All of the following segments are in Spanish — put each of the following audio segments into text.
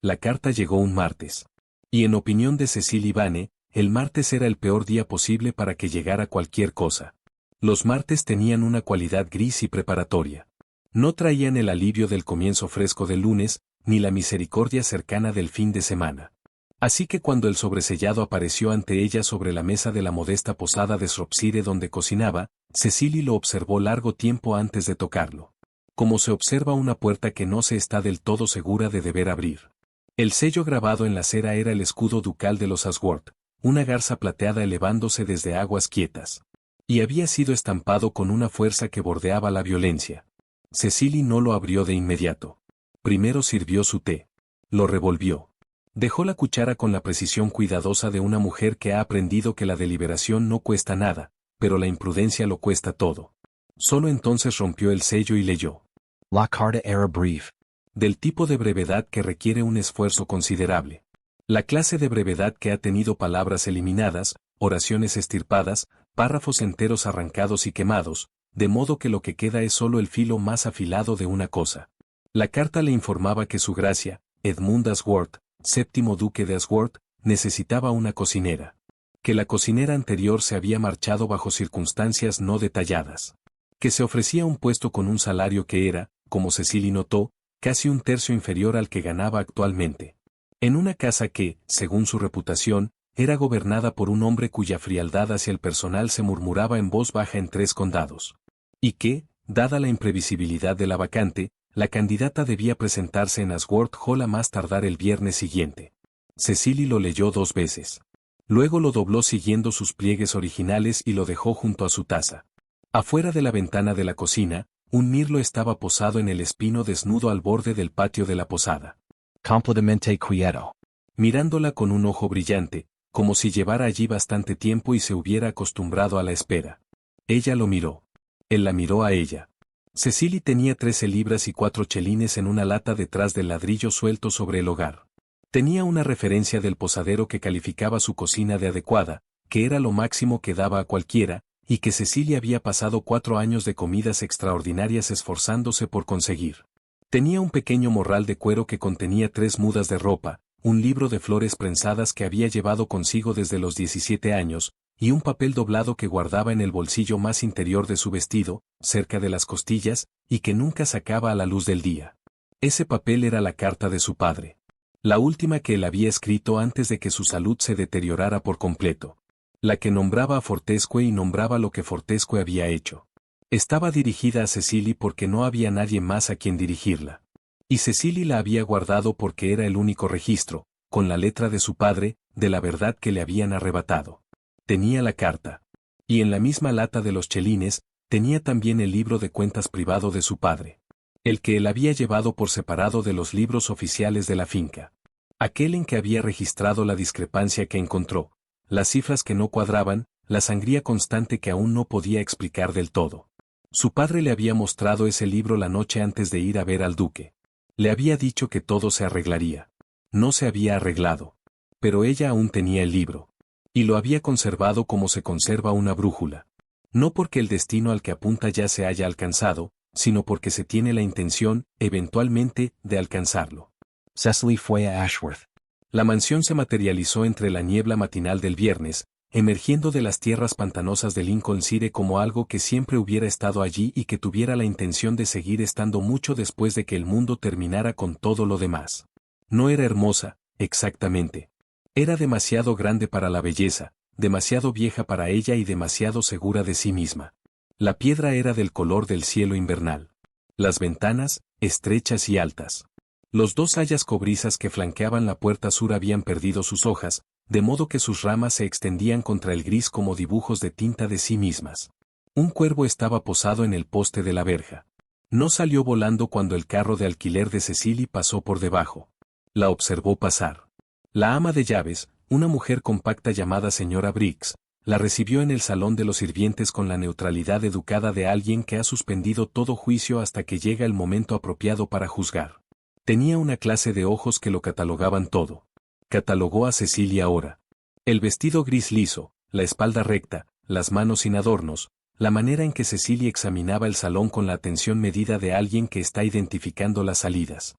La carta llegó un martes. Y en opinión de Cecily Vane, el martes era el peor día posible para que llegara cualquier cosa. Los martes tenían una cualidad gris y preparatoria. No traían el alivio del comienzo fresco del lunes, ni la misericordia cercana del fin de semana. Así que cuando el sobresellado apareció ante ella sobre la mesa de la modesta posada de Shropshire donde cocinaba, Cecily lo observó largo tiempo antes de tocarlo. Como se observa una puerta que no se está del todo segura de deber abrir. El sello grabado en la cera era el escudo ducal de los Ashworth, una garza plateada elevándose desde aguas quietas. Y había sido estampado con una fuerza que bordeaba la violencia. Cecily no lo abrió de inmediato. Primero sirvió su té. Lo revolvió. Dejó la cuchara con la precisión cuidadosa de una mujer que ha aprendido que la deliberación no cuesta nada, pero la imprudencia lo cuesta todo. Solo entonces rompió el sello y leyó. La carta era brief. Del tipo de brevedad que requiere un esfuerzo considerable. La clase de brevedad que ha tenido palabras eliminadas, oraciones estirpadas, párrafos enteros arrancados y quemados, de modo que lo que queda es solo el filo más afilado de una cosa. La carta le informaba que su gracia, Edmund Ashworth, séptimo duque de Ashworth, necesitaba una cocinera. Que la cocinera anterior se había marchado bajo circunstancias no detalladas. Que se ofrecía un puesto con un salario que era, como Cecily notó, casi un tercio inferior al que ganaba actualmente. En una casa que, según su reputación, era gobernada por un hombre cuya frialdad hacia el personal se murmuraba en voz baja en 3 condados. Y que, dada la imprevisibilidad de la vacante, la candidata debía presentarse en Ashworth Hall a más tardar el viernes siguiente. Cecily lo leyó 2 veces. Luego lo dobló siguiendo sus pliegues originales y lo dejó junto a su taza. Afuera de la ventana de la cocina, un mirlo estaba posado en el espino desnudo al borde del patio de la posada. Completamente quieto. Mirándola con un ojo brillante, como si llevara allí bastante tiempo y se hubiera acostumbrado a la espera. Ella lo miró. Él la miró a ella. Cecily tenía 13 libras y 4 chelines en una lata detrás del ladrillo suelto sobre el hogar. Tenía una referencia del posadero que calificaba su cocina de adecuada, que era lo máximo que daba a cualquiera, y que Cecily había pasado 4 años de comidas extraordinarias esforzándose por conseguir. Tenía un pequeño morral de cuero que contenía 3 mudas de ropa, un libro de flores prensadas que había llevado consigo desde los 17 años, y un papel doblado que guardaba en el bolsillo más interior de su vestido, cerca de las costillas, y que nunca sacaba a la luz del día. Ese papel era la carta de su padre. La última que él había escrito antes de que su salud se deteriorara por completo. La que nombraba a Fortescue y nombraba lo que Fortescue había hecho. Estaba dirigida a Cecily porque no había nadie más a quien dirigirla. Y Cecily la había guardado porque era el único registro, con la letra de su padre, de la verdad que le habían arrebatado. Tenía la carta. Y en la misma lata de los chelines, tenía también el libro de cuentas privado de su padre. El que él había llevado por separado de los libros oficiales de la finca. Aquel en que había registrado la discrepancia que encontró, las cifras que no cuadraban, la sangría constante que aún no podía explicar del todo. Su padre le había mostrado ese libro la noche antes de ir a ver al duque. Le había dicho que todo se arreglaría. No se había arreglado. Pero ella aún tenía el libro. Y lo había conservado como se conserva una brújula. No porque el destino al que apunta ya se haya alcanzado, sino porque se tiene la intención, eventualmente, de alcanzarlo. Cecily fue a Ashworth. La mansión se materializó entre la niebla matinal del viernes, emergiendo de las tierras pantanosas de Lincolnshire como algo que siempre hubiera estado allí y que tuviera la intención de seguir estando mucho después de que el mundo terminara con todo lo demás. No era hermosa, exactamente. Era demasiado grande para la belleza, demasiado vieja para ella y demasiado segura de sí misma. La piedra era del color del cielo invernal. Las ventanas, estrechas y altas. Los 2 hayas cobrizas que flanqueaban la puerta sur habían perdido sus hojas, de modo que sus ramas se extendían contra el gris como dibujos de tinta de sí mismas. Un cuervo estaba posado en el poste de la verja. No salió volando cuando el carro de alquiler de Cecily pasó por debajo. La observó pasar. La ama de llaves, una mujer compacta llamada señora Briggs, la recibió en el salón de los sirvientes con la neutralidad educada de alguien que ha suspendido todo juicio hasta que llega el momento apropiado para juzgar. Tenía una clase de ojos que lo catalogaban todo. Catalogó a Cecily ahora. El vestido gris liso, la espalda recta, las manos sin adornos, la manera en que Cecily examinaba el salón con la atención medida de alguien que está identificando las salidas.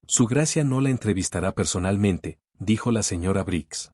Su gracia no la entrevistará personalmente, dijo la señora Briggs.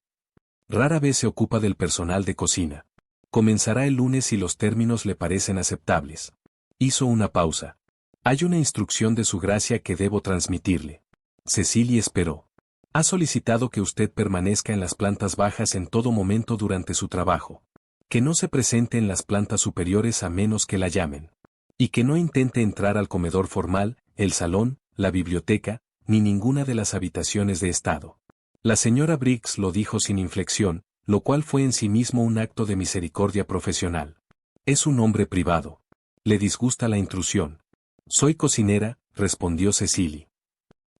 Rara vez se ocupa del personal de cocina. Comenzará el lunes si los términos le parecen aceptables. Hizo una pausa. Hay una instrucción de su gracia que debo transmitirle. Cecily esperó. Ha solicitado que usted permanezca en las plantas bajas en todo momento durante su trabajo. Que no se presente en las plantas superiores a menos que la llamen. Y que no intente entrar al comedor formal, el salón, la biblioteca, ni ninguna de las habitaciones de estado. La señora Briggs lo dijo sin inflexión, lo cual fue en sí mismo un acto de misericordia profesional. Es un hombre privado. Le disgusta la intrusión. Soy cocinera, respondió Cecily.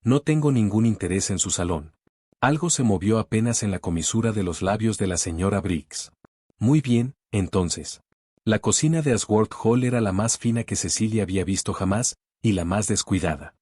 No tengo ningún interés en su salón. Algo se movió apenas en la comisura de los labios de la señora Briggs. Muy bien, entonces. La cocina de Ashworth Hall era la más fina que Cecily había visto jamás, y la más descuidada.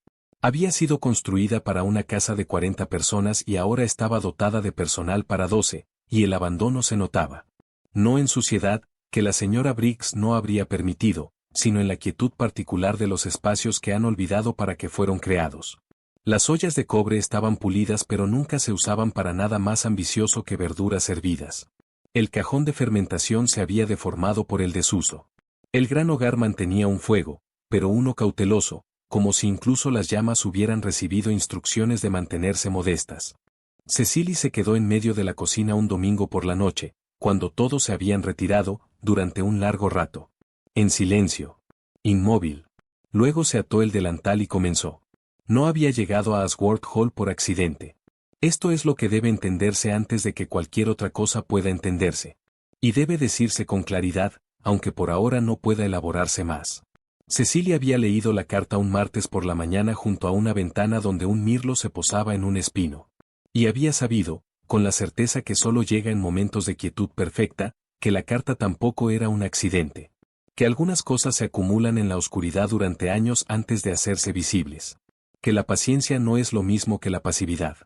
Había sido construida para una casa de 40 personas y ahora estaba dotada de personal para 12, y el abandono se notaba. No en suciedad, que la señora Briggs no habría permitido, sino en la quietud particular de los espacios que han olvidado para que fueron creados. Las ollas de cobre estaban pulidas pero nunca se usaban para nada más ambicioso que verduras hervidas. El cajón de fermentación se había deformado por el desuso. El gran hogar mantenía un fuego, pero uno cauteloso, como si incluso las llamas hubieran recibido instrucciones de mantenerse modestas. Cecily se quedó en medio de la cocina un domingo por la noche, cuando todos se habían retirado, durante un largo rato. En silencio. Inmóvil. Luego se ató el delantal y comenzó. No había llegado a Ashworth Hall por accidente. Esto es lo que debe entenderse antes de que cualquier otra cosa pueda entenderse. Y debe decirse con claridad, aunque por ahora no pueda elaborarse más. Cecilia había leído la carta un martes por la mañana junto a una ventana donde un mirlo se posaba en un espino. Y había sabido, con la certeza que solo llega en momentos de quietud perfecta, que la carta tampoco era un accidente. Que algunas cosas se acumulan en la oscuridad durante años antes de hacerse visibles. Que la paciencia no es lo mismo que la pasividad.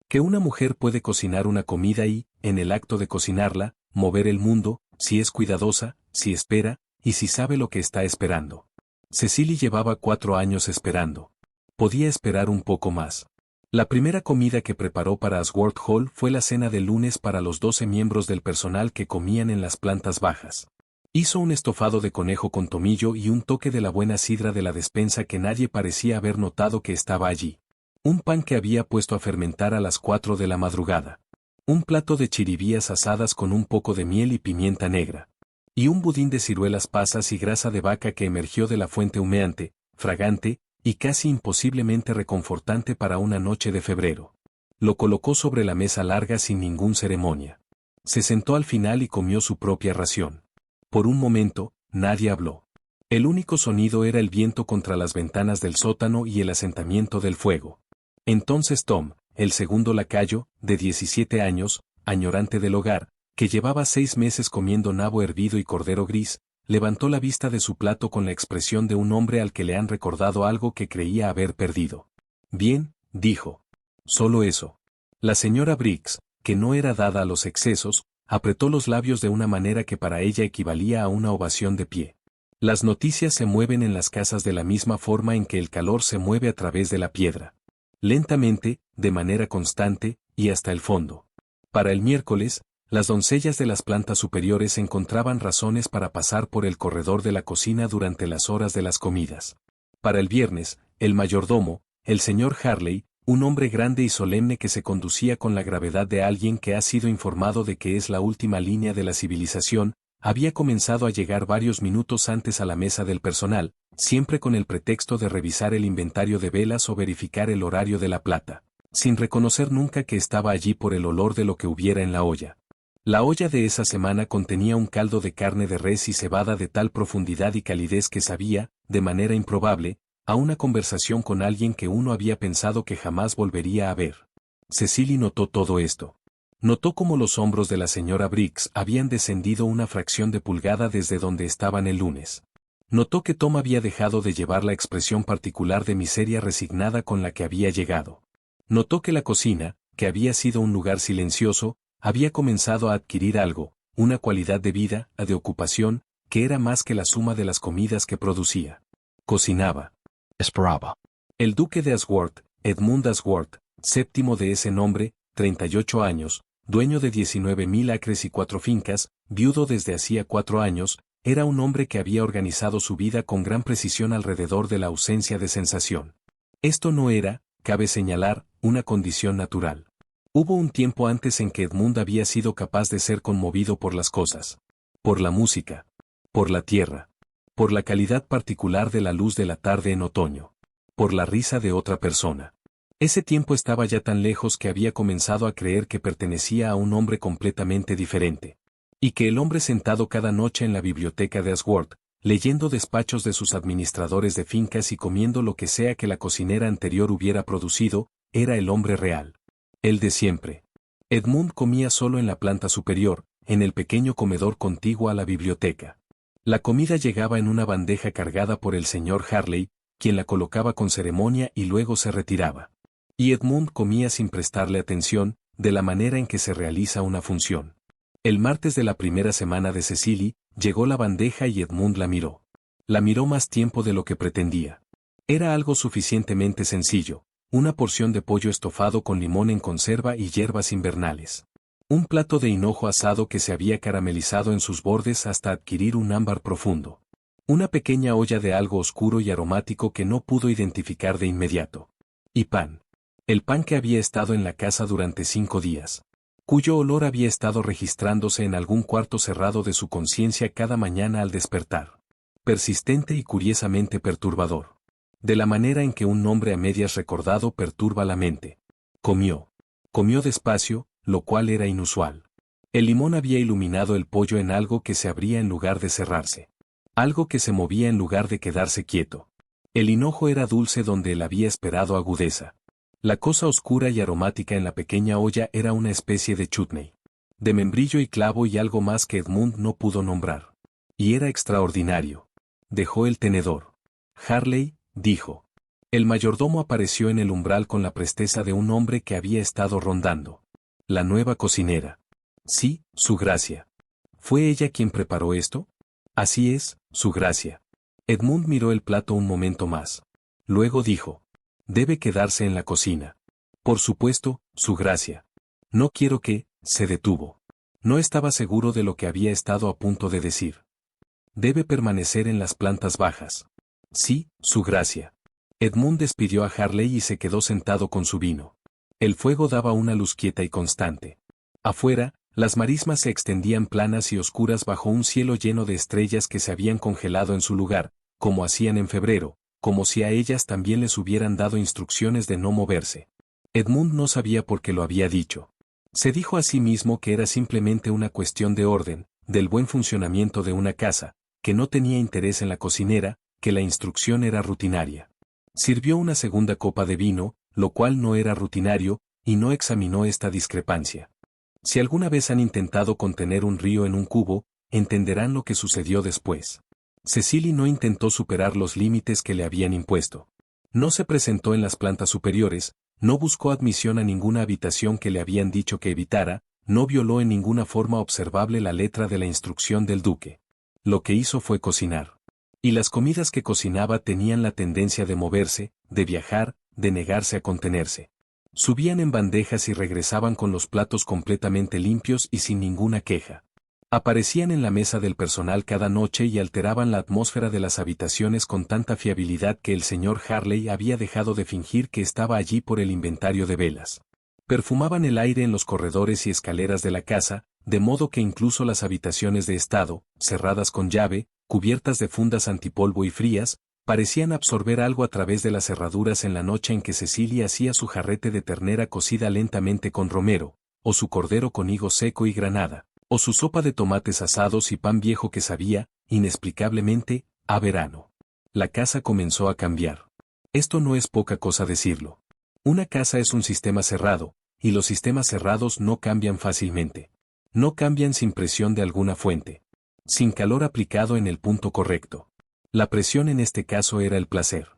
Que una mujer puede cocinar una comida y, en el acto de cocinarla, mover el mundo, si es cuidadosa, si espera, y si sabe lo que está esperando. Cecily llevaba 4 años esperando. Podía esperar un poco más. La primera comida que preparó para Ashworth Hall fue la cena de lunes para los 12 miembros del personal que comían en las plantas bajas. Hizo un estofado de conejo con tomillo y un toque de la buena sidra de la despensa que nadie parecía haber notado que estaba allí. Un pan que había puesto a fermentar a las 4 de la madrugada. Un plato de chiribías asadas con un poco de miel y pimienta negra. Y un budín de ciruelas pasas y grasa de vaca que emergió de la fuente humeante, fragante, y casi imposiblemente reconfortante para una noche de febrero. Lo colocó sobre la mesa larga sin ningún ceremonia. Se sentó al final y comió su propia ración. Por un momento, nadie habló. El único sonido era el viento contra las ventanas del sótano y el asentamiento del fuego. Entonces Tom, el segundo lacayo, de 17 años, añorante del hogar, que llevaba 6 meses comiendo nabo hervido y cordero gris, levantó la vista de su plato con la expresión de un hombre al que le han recordado algo que creía haber perdido. Bien, dijo. Solo eso. La señora Briggs, que no era dada a los excesos, apretó los labios de una manera que para ella equivalía a una ovación de pie. Las noticias se mueven en las casas de la misma forma en que el calor se mueve a través de la piedra. Lentamente, de manera constante, y hasta el fondo. Para el miércoles, las doncellas de las plantas superiores encontraban razones para pasar por el corredor de la cocina durante las horas de las comidas. Para el viernes, el mayordomo, el señor Harley, un hombre grande y solemne que se conducía con la gravedad de alguien que ha sido informado de que es la última línea de la civilización, había comenzado a llegar varios minutos antes a la mesa del personal, siempre con el pretexto de revisar el inventario de velas o verificar el horario de la plata, sin reconocer nunca que estaba allí por el olor de lo que hubiera en la olla. La olla de esa semana contenía un caldo de carne de res y cebada de tal profundidad y calidez que sabía, de manera improbable, a una conversación con alguien que uno había pensado que jamás volvería a ver. Cecily notó todo esto. Notó cómo los hombros de la señora Briggs habían descendido una fracción de pulgada desde donde estaban el lunes. Notó que Tom había dejado de llevar la expresión particular de miseria resignada con la que había llegado. Notó que la cocina, que había sido un lugar silencioso, había comenzado a adquirir algo, una cualidad de vida, de ocupación, que era más que la suma de las comidas que producía. Cocinaba. Esperaba. El duque de Ashworth, Edmund Ashworth, séptimo de ese nombre, 38 años, dueño de 19.000 acres y 4 fincas, viudo desde hacía 4 años, era un hombre que había organizado su vida con gran precisión alrededor de la ausencia de sensación. Esto no era, cabe señalar, una condición natural. Hubo un tiempo antes en que Edmund había sido capaz de ser conmovido por las cosas. Por la música. Por la tierra. Por la calidad particular de la luz de la tarde en otoño. Por la risa de otra persona. Ese tiempo estaba ya tan lejos que había comenzado a creer que pertenecía a un hombre completamente diferente. Y que el hombre sentado cada noche en la biblioteca de Ashworth, leyendo despachos de sus administradores de fincas y comiendo lo que sea que la cocinera anterior hubiera producido, era el hombre real. El de siempre. Edmund comía solo en la planta superior, en el pequeño comedor contiguo a la biblioteca. La comida llegaba en una bandeja cargada por el señor Harley, quien la colocaba con ceremonia y luego se retiraba. Y Edmund comía sin prestarle atención, de la manera en que se realiza una función. El martes de la primera semana de Cecily, llegó la bandeja y Edmund la miró. La miró más tiempo de lo que pretendía. Era algo suficientemente sencillo, una porción de pollo estofado con limón en conserva y hierbas invernales. Un plato de hinojo asado que se había caramelizado en sus bordes hasta adquirir un ámbar profundo. Una pequeña olla de algo oscuro y aromático que no pudo identificar de inmediato. Y pan. El pan que había estado en la casa durante 5 días. Cuyo olor había estado registrándose en algún cuarto cerrado de su conciencia cada mañana al despertar. Persistente y curiosamente perturbador. De la manera en que un nombre a medias recordado perturba la mente. Comió. Comió despacio, lo cual era inusual. El limón había iluminado el pollo en algo que se abría en lugar de cerrarse. Algo que se movía en lugar de quedarse quieto. El hinojo era dulce donde él había esperado agudeza. La cosa oscura y aromática en la pequeña olla era una especie de chutney. De membrillo y clavo y algo más que Edmund no pudo nombrar. Y era extraordinario. Dejó el tenedor. Harley, dijo. El mayordomo apareció en el umbral con la presteza de un hombre que había estado rondando. La nueva cocinera. Sí, su gracia. ¿Fue ella quien preparó esto? Así es, su gracia. Edmund miró el plato un momento más. Luego dijo. Debe quedarse en la cocina. Por supuesto, su gracia. No quiero que, se detuvo. No estaba seguro de lo que había estado a punto de decir. Debe permanecer en las plantas bajas. Sí, su gracia. Edmund despidió a Harley y se quedó sentado con su vino. El fuego daba una luz quieta y constante. Afuera, las marismas se extendían planas y oscuras bajo un cielo lleno de estrellas que se habían congelado en su lugar, como hacían en febrero, como si a ellas también les hubieran dado instrucciones de no moverse. Edmund no sabía por qué lo había dicho. Se dijo a sí mismo que era simplemente una cuestión de orden, del buen funcionamiento de una casa, que no tenía interés en la cocinera, que la instrucción era rutinaria. Sirvió una segunda copa de vino, lo cual no era rutinario, y no examinó esta discrepancia. Si alguna vez han intentado contener un río en un cubo, entenderán lo que sucedió después. Cecily no intentó superar los límites que le habían impuesto. No se presentó en las plantas superiores, no buscó admisión a ninguna habitación que le habían dicho que evitara, no violó en ninguna forma observable la letra de la instrucción del duque. Lo que hizo fue cocinar. Y las comidas que cocinaba tenían la tendencia de moverse, de viajar, de negarse a contenerse. Subían en bandejas y regresaban con los platos completamente limpios y sin ninguna queja. Aparecían en la mesa del personal cada noche y alteraban la atmósfera de las habitaciones con tanta fiabilidad que el señor Harley había dejado de fingir que estaba allí por el inventario de velas. Perfumaban el aire en los corredores y escaleras de la casa, de modo que incluso las habitaciones de estado, cerradas con llave, cubiertas de fundas antipolvo y frías, parecían absorber algo a través de las cerraduras en la noche en que Cecily hacía su jarrete de ternera cocida lentamente con romero, o su cordero con higo seco y granada, o su sopa de tomates asados y pan viejo que sabía, inexplicablemente, a verano. La casa comenzó a cambiar. Esto no es poca cosa decirlo. Una casa es un sistema cerrado, y los sistemas cerrados no cambian fácilmente. No cambian sin presión de alguna fuente. Sin calor aplicado en el punto correcto. La presión en este caso era el placer.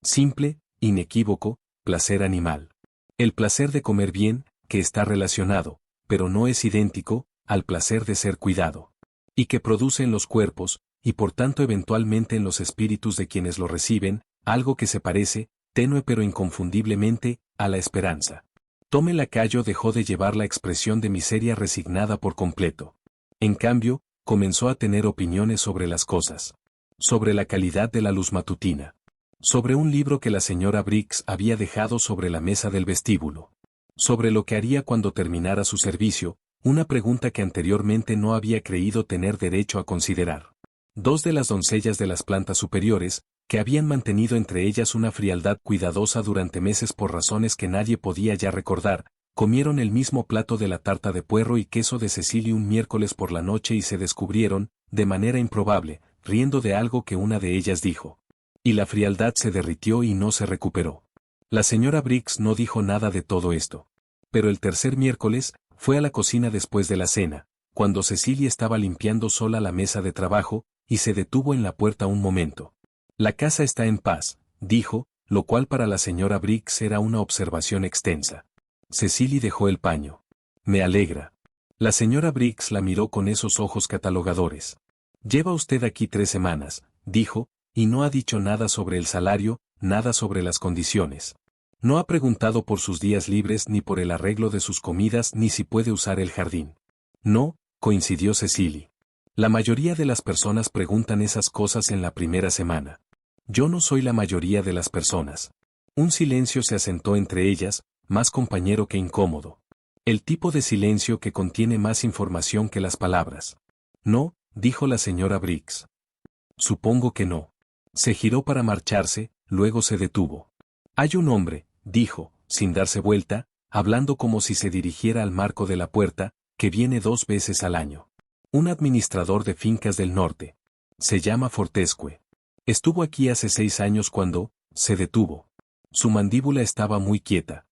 Simple, inequívoco, placer animal. El placer de comer bien, que está relacionado, pero no es idéntico, al placer de ser cuidado. Y que produce en los cuerpos, y por tanto eventualmente en los espíritus de quienes lo reciben, algo que se parece, tenue pero inconfundiblemente, a la esperanza. Tome lacayo dejó de llevar la expresión de miseria resignada por completo. En cambio, comenzó a tener opiniones sobre las cosas. Sobre la calidad de la luz matutina. Sobre un libro que la señora Briggs había dejado sobre la mesa del vestíbulo. Sobre lo que haría cuando terminara su servicio, una pregunta que anteriormente no había creído tener derecho a considerar. Dos de las doncellas de las plantas superiores, que habían mantenido entre ellas una frialdad cuidadosa durante meses por razones que nadie podía ya recordar, comieron el mismo plato de la tarta de puerro y queso de Cecily un miércoles por la noche y se descubrieron, de manera improbable, riendo de algo que una de ellas dijo. Y la frialdad se derritió y no se recuperó. La señora Briggs no dijo nada de todo esto. Pero el tercer miércoles, fue a la cocina después de la cena, cuando Cecily estaba limpiando sola la mesa de trabajo, y se detuvo en la puerta un momento. La casa está en paz, dijo, lo cual para la señora Briggs era una observación extensa. Cecily dejó el paño. Me alegra. La señora Briggs la miró con esos ojos catalogadores. Lleva usted aquí 3 semanas, dijo, y no ha dicho nada sobre el salario, nada sobre las condiciones. No ha preguntado por sus días libres ni por el arreglo de sus comidas ni si puede usar el jardín. No, coincidió Cecily. La mayoría de las personas preguntan esas cosas en la primera semana. Yo no soy la mayoría de las personas. Un silencio se asentó entre ellas, más compañero que incómodo. El tipo de silencio que contiene más información que las palabras. No, dijo la señora Briggs. Supongo que no. Se giró para marcharse, luego se detuvo. Hay un hombre, dijo, sin darse vuelta, hablando como si se dirigiera al marco de la puerta, que viene 2 veces al año. Un administrador de fincas del norte. Se llama Fortescue. Estuvo aquí hace 6 años cuando, se detuvo. Su mandíbula estaba muy quieta.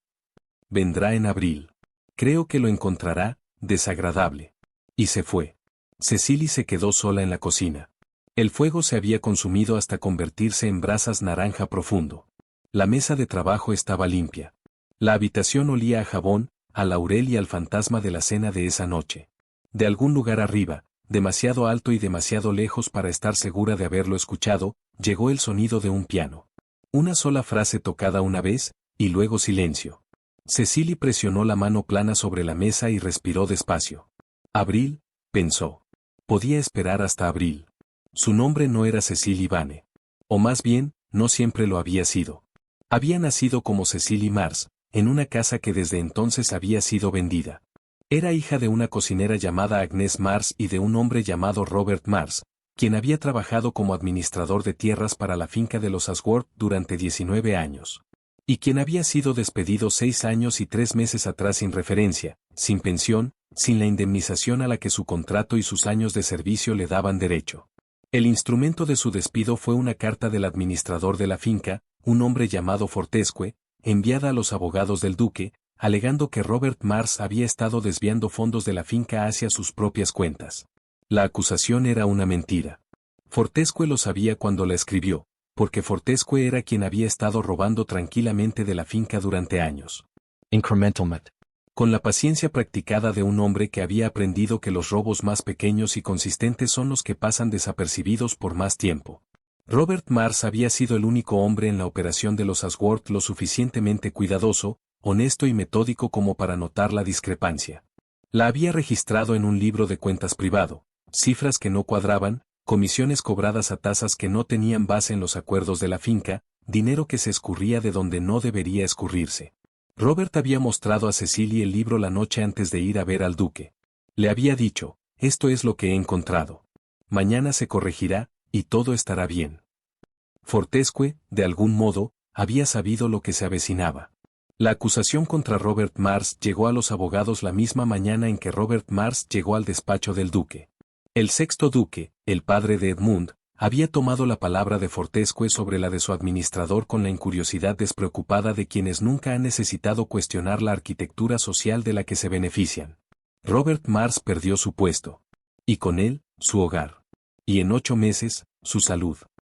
Vendrá en abril. Creo que lo encontrará, desagradable. Y se fue. Cecily se quedó sola en la cocina. El fuego se había consumido hasta convertirse en brasas naranja profundo. La mesa de trabajo estaba limpia. La habitación olía a jabón, a laurel y al fantasma de la cena de esa noche. De algún lugar arriba, demasiado alto y demasiado lejos para estar segura de haberlo escuchado, llegó el sonido de un piano. Una sola frase tocada una vez, y luego silencio. Cecily presionó la mano plana sobre la mesa y respiró despacio. Abril, pensó. Podía esperar hasta abril. Su nombre no era Cecily Vane. O más bien, no siempre lo había sido. Había nacido como Cecily Mars, en una casa que desde entonces había sido vendida. Era hija de una cocinera llamada Agnes Mars y de un hombre llamado Robert Mars, quien había trabajado como administrador de tierras para la finca de los Ashworth durante 19 años. Y quien había sido despedido 6 años y 3 meses atrás sin referencia, sin pensión, sin la indemnización a la que su contrato y sus años de servicio le daban derecho. El instrumento de su despido fue una carta del administrador de la finca, un hombre llamado Fortescue, enviada a los abogados del duque, alegando que Robert Mars había estado desviando fondos de la finca hacia sus propias cuentas. La acusación era una mentira. Fortescue lo sabía cuando la escribió, porque Fortescue era quien había estado robando tranquilamente de la finca durante años. Incrementalment. Con la paciencia practicada de un hombre que había aprendido que los robos más pequeños y consistentes son los que pasan desapercibidos por más tiempo. Robert Mars había sido el único hombre en la operación de los Ashworth lo suficientemente cuidadoso, honesto y metódico como para notar la discrepancia. La había registrado en un libro de cuentas privado, cifras que no cuadraban, comisiones cobradas a tasas que no tenían base en los acuerdos de la finca, dinero que se escurría de donde no debería escurrirse. Robert había mostrado a Cecily el libro la noche antes de ir a ver al duque. Le había dicho, esto es lo que he encontrado. Mañana se corregirá, y todo estará bien. Fortescue, de algún modo, había sabido lo que se avecinaba. La acusación contra Robert Mars llegó a los abogados la misma mañana en que Robert Mars llegó al despacho del duque. El sexto duque, el padre de Edmund, había tomado la palabra de Fortescue sobre la de su administrador con la incuriosidad despreocupada de quienes nunca han necesitado cuestionar la arquitectura social de la que se benefician. Robert Mars perdió su puesto. Y con él, su hogar. Y en 8 meses, su salud.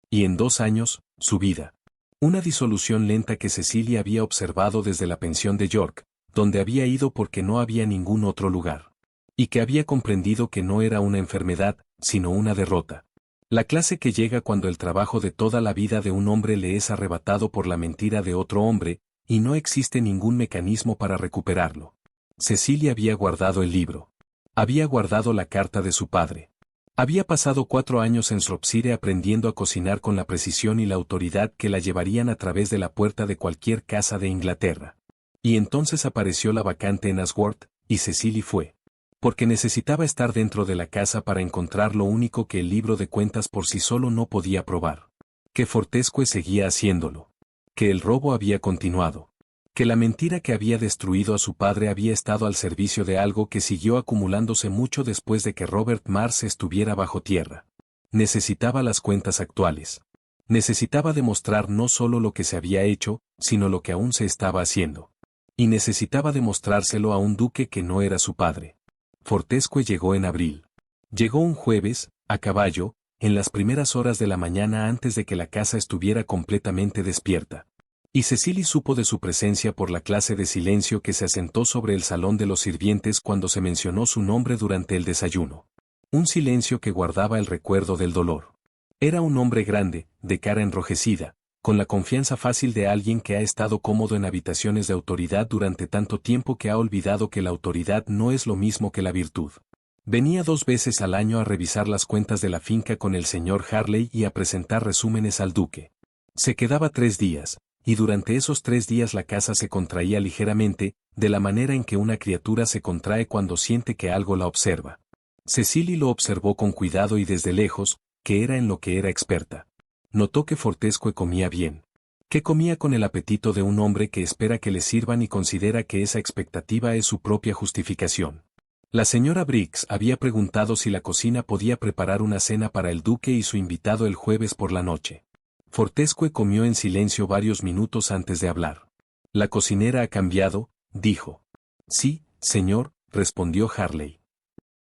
Y en 2 años, su vida. Una disolución lenta que Cecily había observado desde la pensión de York, donde había ido porque no había ningún otro lugar. Y que había comprendido que no era una enfermedad, sino una derrota. La clase que llega cuando el trabajo de toda la vida de un hombre le es arrebatado por la mentira de otro hombre, y no existe ningún mecanismo para recuperarlo. Cecilia había guardado el libro. Había guardado la carta de su padre. Había pasado 4 años en Shropshire aprendiendo a cocinar con la precisión y la autoridad que la llevarían a través de la puerta de cualquier casa de Inglaterra. Y entonces apareció la vacante en Asworth, y Cecilia fue. Porque necesitaba estar dentro de la casa para encontrar lo único que el libro de cuentas por sí solo no podía probar. Que Fortescue seguía haciéndolo. Que el robo había continuado. Que la mentira que había destruido a su padre había estado al servicio de algo que siguió acumulándose mucho después de que Robert Mars estuviera bajo tierra. Necesitaba las cuentas actuales. Necesitaba demostrar no solo lo que se había hecho, sino lo que aún se estaba haciendo. Y necesitaba demostrárselo a un duque que no era su padre. Fortescue llegó en abril. Llegó un jueves, a caballo, en las primeras horas de la mañana antes de que la casa estuviera completamente despierta. Y Cecilia supo de su presencia por la clase de silencio que se asentó sobre el salón de los sirvientes cuando se mencionó su nombre durante el desayuno. Un silencio que guardaba el recuerdo del dolor. Era un hombre grande, de cara enrojecida, con la confianza fácil de alguien que ha estado cómodo en habitaciones de autoridad durante tanto tiempo que ha olvidado que la autoridad no es lo mismo que la virtud. Venía 2 veces al año a revisar las cuentas de la finca con el señor Harley y a presentar resúmenes al duque. Se quedaba 3 días. Y durante esos 3 días la casa se contraía ligeramente, de la manera en que una criatura se contrae cuando siente que algo la observa. Cecilia lo observó con cuidado y desde lejos, que era en lo que era experta. Notó que Fortescue comía bien. Que comía con el apetito de un hombre que espera que le sirvan y considera que esa expectativa es su propia justificación. La señora Briggs había preguntado si la cocina podía preparar una cena para el duque y su invitado el jueves por la noche. Fortescue comió en silencio varios minutos antes de hablar. La cocinera ha cambiado, dijo. Sí, señor, respondió Harley.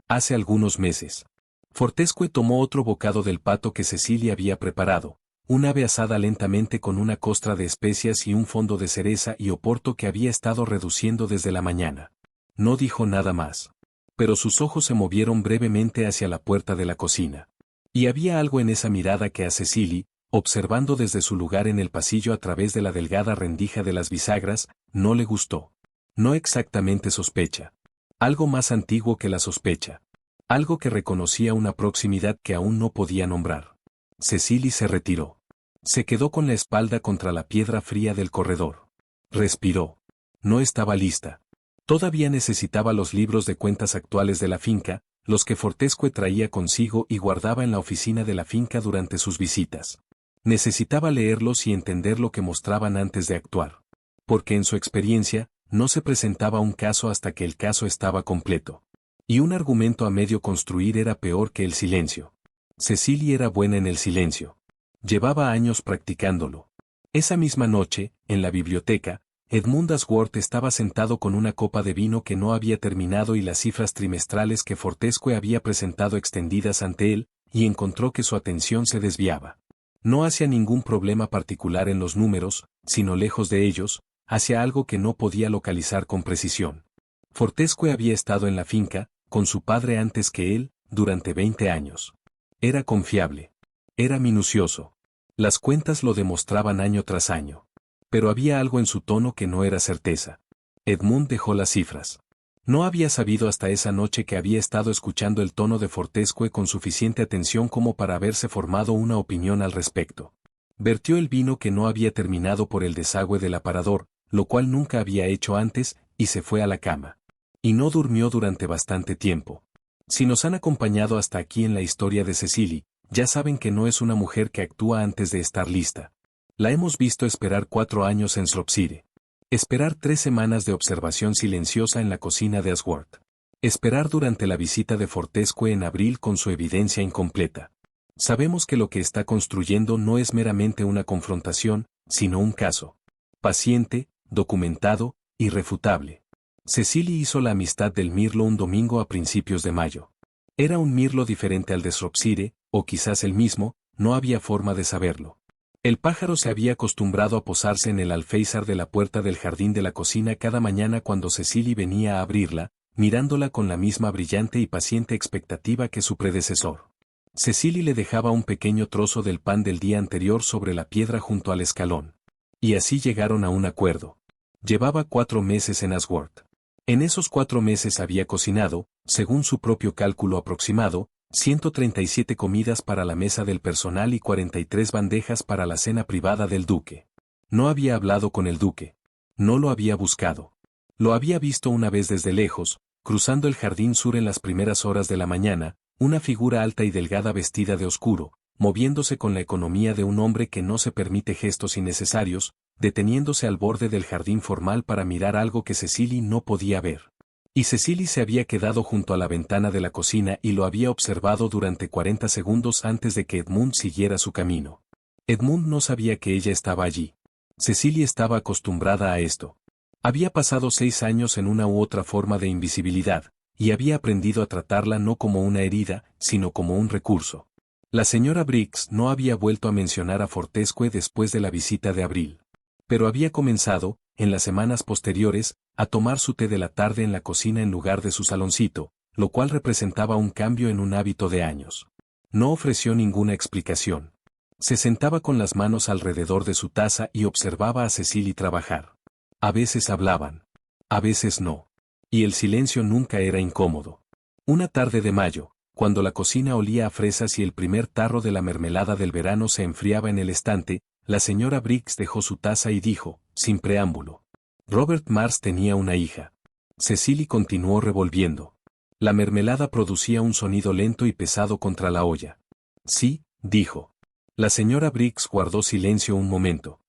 Hace algunos meses. Fortescue tomó otro bocado del pato que Cecilia había preparado, un ave asada lentamente con una costra de especias y un fondo de cereza y oporto que había estado reduciendo desde la mañana. No dijo nada más. Pero sus ojos se movieron brevemente hacia la puerta de la cocina. Y había algo en esa mirada que a Cecilia, observando desde su lugar en el pasillo a través de la delgada rendija de las bisagras, no le gustó. No exactamente sospecha. Algo más antiguo que la sospecha. Algo que reconocía una proximidad que aún no podía nombrar. Cecilia se retiró. Se quedó con la espalda contra la piedra fría del corredor. Respiró. No estaba lista. Todavía necesitaba los libros de cuentas actuales de la finca, los que Fortescue traía consigo y guardaba en la oficina de la finca durante sus visitas. Necesitaba leerlos y entender lo que mostraban antes de actuar. Porque en su experiencia, no se presentaba un caso hasta que el caso estaba completo. Y un argumento a medio construir era peor que el silencio. Cecilia era buena en el silencio. Llevaba años practicándolo. Esa misma noche, en la biblioteca, Edmund Asworth estaba sentado con una copa de vino que no había terminado y las cifras trimestrales que Fortescue había presentado extendidas ante él, y encontró que su atención se desviaba. No hacia ningún problema particular en los números, sino lejos de ellos, hacia algo que no podía localizar con precisión. Fortescue había estado en la finca, con su padre antes que él, durante 20 años. Era confiable. Era minucioso. Las cuentas lo demostraban año tras año. Pero había algo en su tono que no era certeza. Edmund dejó las cifras. No había sabido hasta esa noche que había estado escuchando el tono de Fortescue con suficiente atención como para haberse formado una opinión al respecto. Vertió el vino que no había terminado por el desagüe del aparador, lo cual nunca había hecho antes, y se fue a la cama. Y no durmió durante bastante tiempo. Si nos han acompañado hasta aquí en la historia de Cecilia, ya saben que no es una mujer que actúa antes de estar lista. La hemos visto esperar 4 años en Shropshire. Esperar 3 semanas de observación silenciosa en la cocina de Asworth. Esperar durante la visita de Fortescue en abril con su evidencia incompleta. Sabemos que lo que está construyendo no es meramente una confrontación, sino un caso. Paciente, documentado, irrefutable. Cecilia hizo la amistad del mirlo un domingo a principios de mayo. Era un mirlo diferente al de Shropshire, o quizás el mismo, no había forma de saberlo. El pájaro se había acostumbrado a posarse en el alféizar de la puerta del jardín de la cocina cada mañana cuando Cecilia venía a abrirla, mirándola con la misma brillante y paciente expectativa que su predecesor. Cecily le dejaba un pequeño trozo del pan del día anterior sobre la piedra junto al escalón. Y así llegaron a un acuerdo. Llevaba 4 meses en Asworth. En esos 4 meses había cocinado, según su propio cálculo aproximado, 137 comidas para la mesa del personal y 43 bandejas para la cena privada del duque. No había hablado con el duque. No lo había buscado. Lo había visto una vez desde lejos, cruzando el jardín sur en las primeras horas de la mañana, una figura alta y delgada vestida de oscuro, moviéndose con la economía de un hombre que no se permite gestos innecesarios, deteniéndose al borde del jardín formal para mirar algo que Cecily no podía ver. Y Cecily se había quedado junto a la ventana de la cocina y lo había observado durante 40 segundos antes de que Edmund siguiera su camino. Edmund no sabía que ella estaba allí. Cecily estaba acostumbrada a esto. Había pasado 6 años en una u otra forma de invisibilidad, y había aprendido a tratarla no como una herida, sino como un recurso. La señora Briggs no había vuelto a mencionar a Fortescue después de la visita de abril. Pero había comenzado, en las semanas posteriores, a tomar su té de la tarde en la cocina en lugar de su saloncito, lo cual representaba un cambio en un hábito de años. No ofreció ninguna explicación. Se sentaba con las manos alrededor de su taza y observaba a Cecily trabajar. A veces hablaban. A veces no. Y el silencio nunca era incómodo. Una tarde de mayo, cuando la cocina olía a fresas y el primer tarro de la mermelada del verano se enfriaba en el estante, la señora Briggs dejó su taza y dijo, sin preámbulo: Robert Mars tenía una hija. Cecily continuó revolviendo. La mermelada producía un sonido lento y pesado contra la olla. Sí, dijo. La señora Briggs guardó silencio un momento.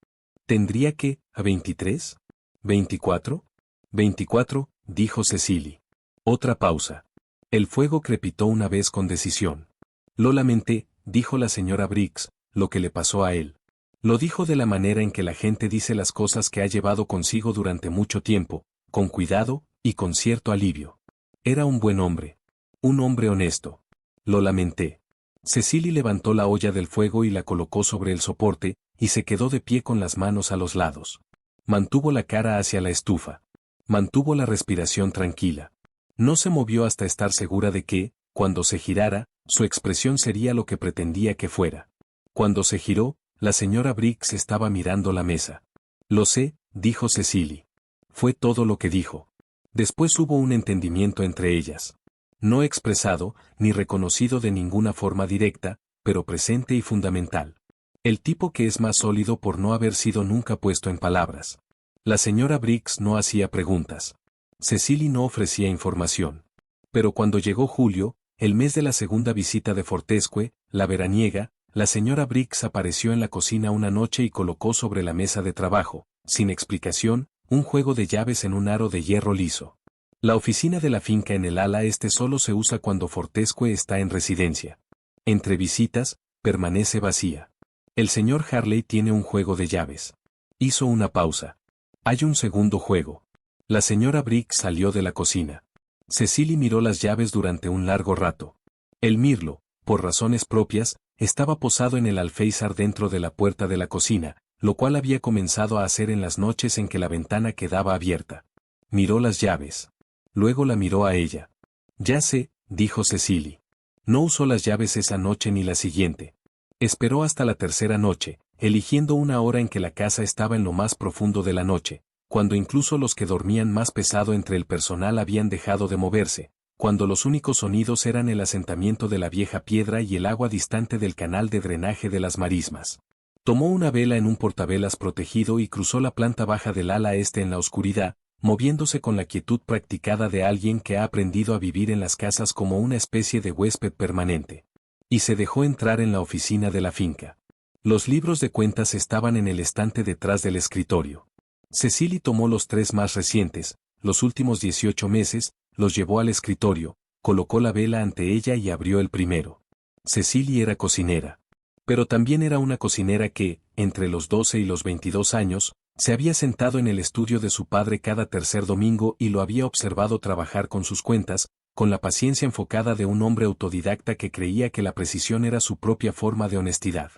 ¿Tendría que, a 23? ¿24? 24, dijo Cecily. Otra pausa. El fuego crepitó una vez con decisión. Lo lamenté, dijo la señora Briggs, lo que le pasó a él. Lo dijo de la manera en que la gente dice las cosas que ha llevado consigo durante mucho tiempo, con cuidado y con cierto alivio. Era un buen hombre. Un hombre honesto. Lo lamenté. Cecily levantó la olla del fuego y la colocó sobre el soporte, y se quedó de pie con las manos a los lados. Mantuvo la cara hacia la estufa. Mantuvo la respiración tranquila. No se movió hasta estar segura de que, cuando se girara, su expresión sería lo que pretendía que fuera. Cuando se giró, la señora Briggs estaba mirando la mesa. Lo sé, dijo Cecily. Fue todo lo que dijo. Después hubo un entendimiento entre ellas. No expresado, ni reconocido de ninguna forma directa, pero presente y fundamental. El tipo que es más sólido por no haber sido nunca puesto en palabras. La señora Briggs no hacía preguntas. Cecily no ofrecía información. Pero cuando llegó julio, el mes de la segunda visita de Fortescue, la veraniega, la señora Briggs apareció en la cocina una noche y colocó sobre la mesa de trabajo, sin explicación, un juego de llaves en un aro de hierro liso. La oficina de la finca en el ala este solo se usa cuando Fortescue está en residencia. Entre visitas, permanece vacía. El señor Harley tiene un juego de llaves. Hizo una pausa. Hay un segundo juego. La señora Briggs salió de la cocina. Cecily miró las llaves durante un largo rato. El mirlo, por razones propias, estaba posado en el alféizar dentro de la puerta de la cocina, lo cual había comenzado a hacer en las noches en que la ventana quedaba abierta. Miró las llaves. Luego la miró a ella. Ya sé, dijo Cecily. No usó las llaves esa noche ni la siguiente. Esperó hasta la tercera noche, eligiendo una hora en que la casa estaba en lo más profundo de la noche, cuando incluso los que dormían más pesado entre el personal habían dejado de moverse, cuando los únicos sonidos eran el asentamiento de la vieja piedra y el agua distante del canal de drenaje de las marismas. Tomó una vela en un portavelas protegido y cruzó la planta baja del ala este en la oscuridad, moviéndose con la quietud practicada de alguien que ha aprendido a vivir en las casas como una especie de huésped permanente. Y se dejó entrar en la oficina de la finca. Los libros de cuentas estaban en el estante detrás del escritorio. Cecily tomó los 3 más recientes, los últimos 18 meses, los llevó al escritorio, colocó la vela ante ella y abrió el primero. Cecily era cocinera. Pero también era una cocinera que, entre los 12 y los 22 años, se había sentado en el estudio de su padre cada tercer domingo y lo había observado trabajar con sus cuentas, con la paciencia enfocada de un hombre autodidacta que creía que la precisión era su propia forma de honestidad.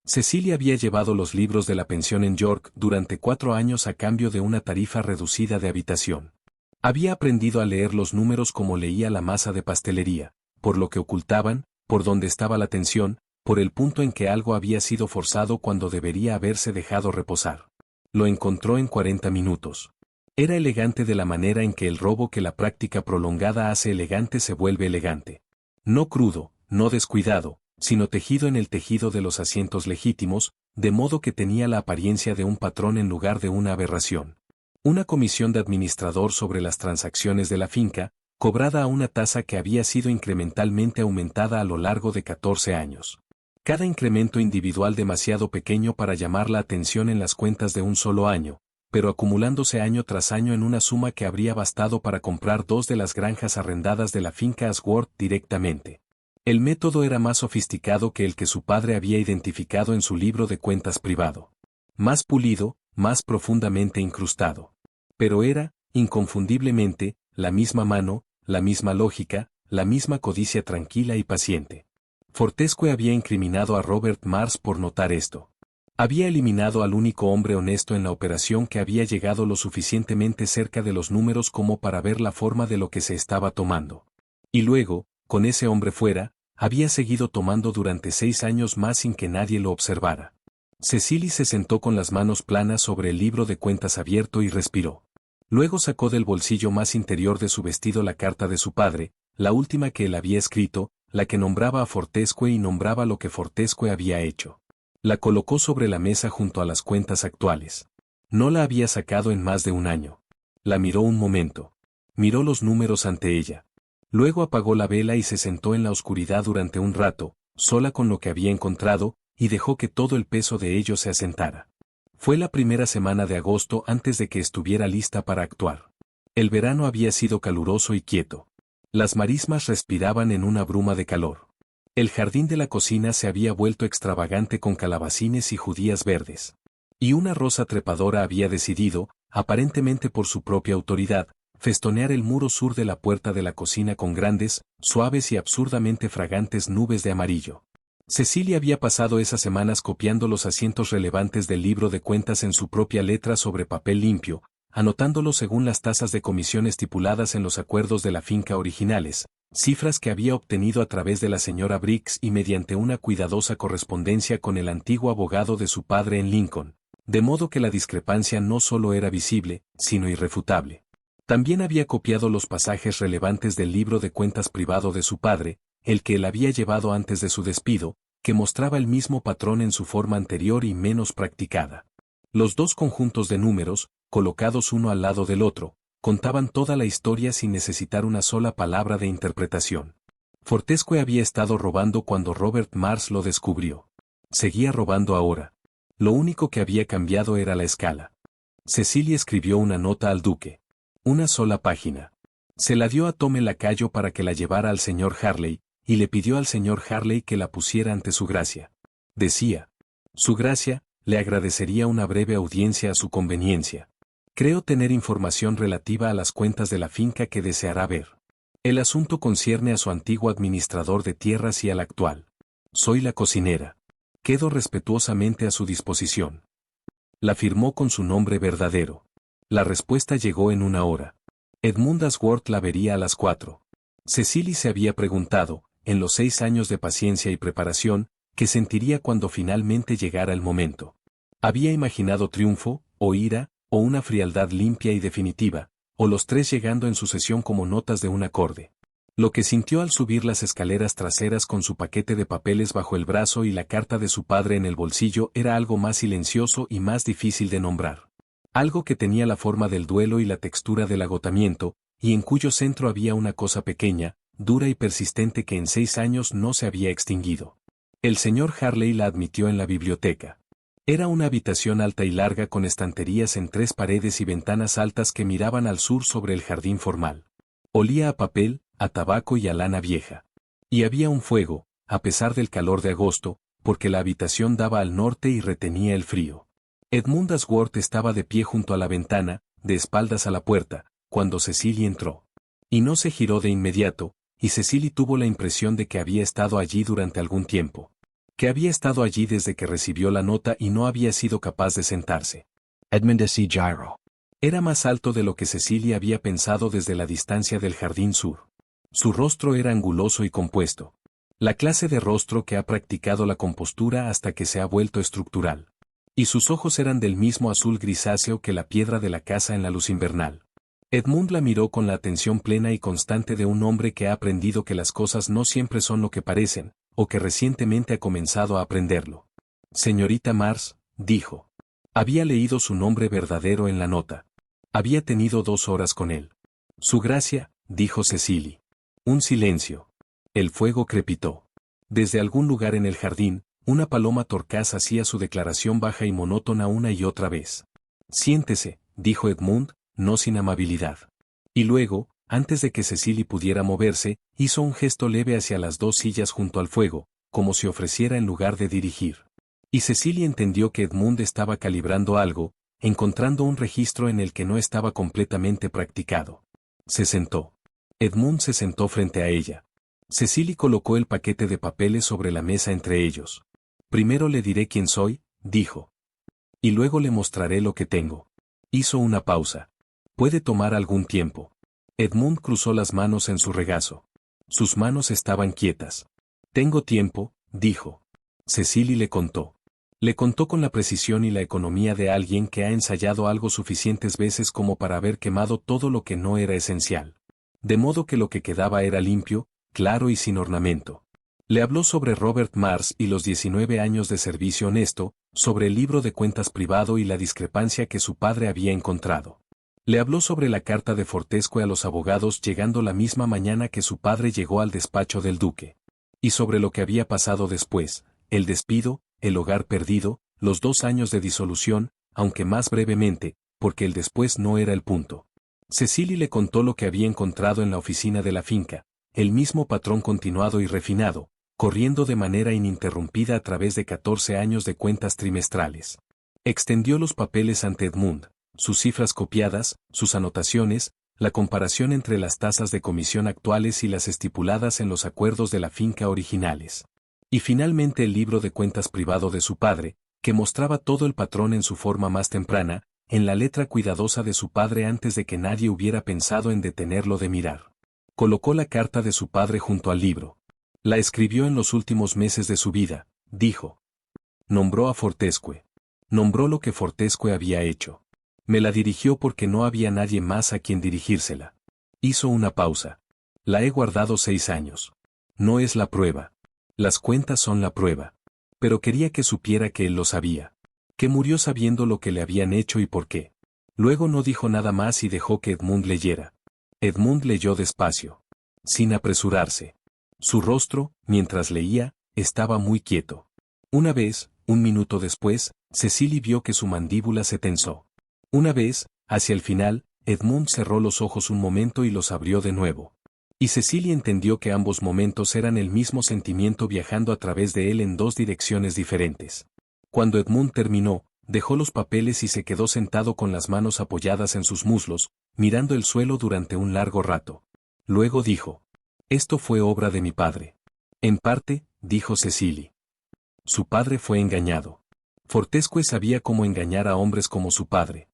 Cecily había llevado los libros de la pensión en York durante 4 años a cambio de una tarifa reducida de habitación. Había aprendido a leer los números como leía la masa de pastelería, por lo que ocultaban, por donde estaba la tensión, por el punto en que algo había sido forzado cuando debería haberse dejado reposar. Lo encontró en 40 minutos. Era elegante de la manera en que el robo que la práctica prolongada hace elegante se vuelve elegante. No crudo, no descuidado, sino tejido en el tejido de los asientos legítimos, de modo que tenía la apariencia de un patrón en lugar de una aberración. Una comisión de administrador sobre las transacciones de la finca, cobrada a una tasa que había sido incrementalmente aumentada a lo largo de 14 años. Cada incremento individual demasiado pequeño para llamar la atención en las cuentas de un solo año, pero acumulándose año tras año en una suma que habría bastado para comprar 2 de las granjas arrendadas de la finca Ashworth directamente. El método era más sofisticado que el que su padre había identificado en su libro de cuentas privado. Más pulido, más profundamente incrustado. Pero era, inconfundiblemente, la misma mano, la misma lógica, la misma codicia tranquila y paciente. Fortescue había incriminado a Robert Marsh por notar esto. Había eliminado al único hombre honesto en la operación que había llegado lo suficientemente cerca de los números como para ver la forma de lo que se estaba tomando. Y luego, con ese hombre fuera, había seguido tomando durante 6 años más sin que nadie lo observara. Cecily se sentó con las manos planas sobre el libro de cuentas abierto y respiró. Luego sacó del bolsillo más interior de su vestido la carta de su padre, la última que él había escrito, la que nombraba a Fortescue y nombraba lo que Fortescue había hecho. La colocó sobre la mesa junto a las cuentas actuales. No la había sacado en más de un año. La miró un momento. Miró los números ante ella. Luego apagó la vela y se sentó en la oscuridad durante un rato, sola con lo que había encontrado, y dejó que todo el peso de ello se asentara. Fue la primera semana de agosto antes de que estuviera lista para actuar. El verano había sido caluroso y quieto. Las marismas respiraban en una bruma de calor. El jardín de la cocina se había vuelto extravagante con calabacines y judías verdes. Y una rosa trepadora había decidido, aparentemente por su propia autoridad, festonear el muro sur de la puerta de la cocina con grandes, suaves y absurdamente fragantes nubes de amarillo. Cecilia había pasado esas semanas copiando los asientos relevantes del libro de cuentas en su propia letra sobre papel limpio, anotándolos según las tasas de comisión estipuladas en los acuerdos de la finca originales, cifras que había obtenido a través de la señora Briggs y mediante una cuidadosa correspondencia con el antiguo abogado de su padre en Lincoln, de modo que la discrepancia no solo era visible, sino irrefutable. También había copiado los pasajes relevantes del libro de cuentas privado de su padre, el que él había llevado antes de su despido, que mostraba el mismo patrón en su forma anterior y menos practicada. Los 2 conjuntos de números, colocados uno al lado del otro, contaban toda la historia sin necesitar una sola palabra de interpretación. Fortescue había estado robando cuando Robert Marsh lo descubrió. Seguía robando ahora. Lo único que había cambiado era la escala. Cecilia escribió una nota al duque. Una sola página. Se la dio a Tom el lacayo para que la llevara al señor Harley, y le pidió al señor Harley que la pusiera ante su gracia. Decía: Su gracia, le agradecería una breve audiencia a su conveniencia. Creo tener información relativa a las cuentas de la finca que deseará ver. El asunto concierne a su antiguo administrador de tierras y al actual. Soy la cocinera. Quedo respetuosamente a su disposición. La firmó con su nombre verdadero. La respuesta llegó en 1 hora. Edmund Ashworth la vería a las 4. Cecily se había preguntado, en los 6 años de paciencia y preparación, qué sentiría cuando finalmente llegara el momento. Había imaginado triunfo, o ira, o una frialdad limpia y definitiva, o los 3 llegando en sucesión como notas de un acorde. Lo que sintió al subir las escaleras traseras con su paquete de papeles bajo el brazo y la carta de su padre en el bolsillo era algo más silencioso y más difícil de nombrar. Algo que tenía la forma del duelo y la textura del agotamiento, y en cuyo centro había una cosa pequeña, dura y persistente que en 6 años no se había extinguido. El señor Harley la admitió en la biblioteca. Era una habitación alta y larga con estanterías en 3 paredes y ventanas altas que miraban al sur sobre el jardín formal. Olía a papel, a tabaco y a lana vieja. Y había un fuego, a pesar del calor de agosto, porque la habitación daba al norte y retenía el frío. Edmund Ashworth estaba de pie junto a la ventana, de espaldas a la puerta, cuando Cecily entró. Y no se giró de inmediato, y Cecily tuvo la impresión de que había estado allí durante algún tiempo. Que había estado allí desde que recibió la nota y no había sido capaz de sentarse. Edmund S. Gyro. Era más alto de lo que Cecily había pensado desde la distancia del jardín sur. Su rostro era anguloso y compuesto. La clase de rostro que ha practicado la compostura hasta que se ha vuelto estructural. Y sus ojos eran del mismo azul grisáceo que la piedra de la casa en la luz invernal. Edmund la miró con la atención plena y constante de un hombre que ha aprendido que las cosas no siempre son lo que parecen, o que recientemente ha comenzado a aprenderlo. Señorita Mars, dijo. Había leído su nombre verdadero en la nota. Había tenido 2 horas con él. Su gracia, dijo Cecily. Un silencio. El fuego crepitó. Desde algún lugar en el jardín, una paloma torcaz hacía su declaración baja y monótona una y otra vez. Siéntese, dijo Edmund, no sin amabilidad. Y luego, antes de que Cecily pudiera moverse, hizo un gesto leve hacia las 2 sillas junto al fuego, como si ofreciera en lugar de dirigir. Y Cecily entendió que Edmund estaba calibrando algo, encontrando un registro en el que no estaba completamente practicado. Se sentó. Edmund se sentó frente a ella. Cecily colocó el paquete de papeles sobre la mesa entre ellos. Primero le diré quién soy, dijo. Y luego le mostraré lo que tengo. Hizo una pausa. Puede tomar algún tiempo. Edmund cruzó las manos en su regazo. Sus manos estaban quietas. Tengo tiempo, dijo. Cecily le contó. Le contó con la precisión y la economía de alguien que ha ensayado algo suficientes veces como para haber quemado todo lo que no era esencial. De modo que lo que quedaba era limpio, claro y sin ornamento. Le habló sobre Robert Mars y los 19 años de servicio honesto, sobre el libro de cuentas privado y la discrepancia que su padre había encontrado. Le habló sobre la carta de Fortescue a los abogados llegando la misma mañana que su padre llegó al despacho del duque. Y sobre lo que había pasado después, el despido, el hogar perdido, los 2 años de disolución, aunque más brevemente, porque el después no era el punto. Cecily le contó lo que había encontrado en la oficina de la finca, el mismo patrón continuado y refinado, corriendo de manera ininterrumpida a través de 14 años de cuentas trimestrales. Extendió los papeles ante Edmund, sus cifras copiadas, sus anotaciones, la comparación entre las tasas de comisión actuales y las estipuladas en los acuerdos de la finca originales. Y finalmente el libro de cuentas privado de su padre, que mostraba todo el patrón en su forma más temprana, en la letra cuidadosa de su padre antes de que nadie hubiera pensado en detenerlo de mirar. Colocó la carta de su padre junto al libro. La escribió en los últimos meses de su vida, dijo. Nombró a Fortescue. Nombró lo que Fortescue había hecho. Me la dirigió porque no había nadie más a quien dirigírsela. Hizo una pausa. La he guardado 6 años. No es la prueba. Las cuentas son la prueba. Pero quería que supiera que él lo sabía. Que murió sabiendo lo que le habían hecho y por qué. Luego no dijo nada más y dejó que Edmund leyera. Edmund leyó despacio. Sin apresurarse. Su rostro, mientras leía, estaba muy quieto. Una vez, un minuto después, Cecily vio que su mandíbula se tensó. Una vez, hacia el final, Edmund cerró los ojos un momento y los abrió de nuevo. Y Cecily entendió que ambos momentos eran el mismo sentimiento viajando a través de él en 2 direcciones diferentes. Cuando Edmund terminó, dejó los papeles y se quedó sentado con las manos apoyadas en sus muslos, mirando el suelo durante un largo rato. Luego dijo: «Esto fue obra de mi padre». «En parte», dijo Cecily. Su padre fue engañado. Fortescue sabía cómo engañar a hombres como su padre.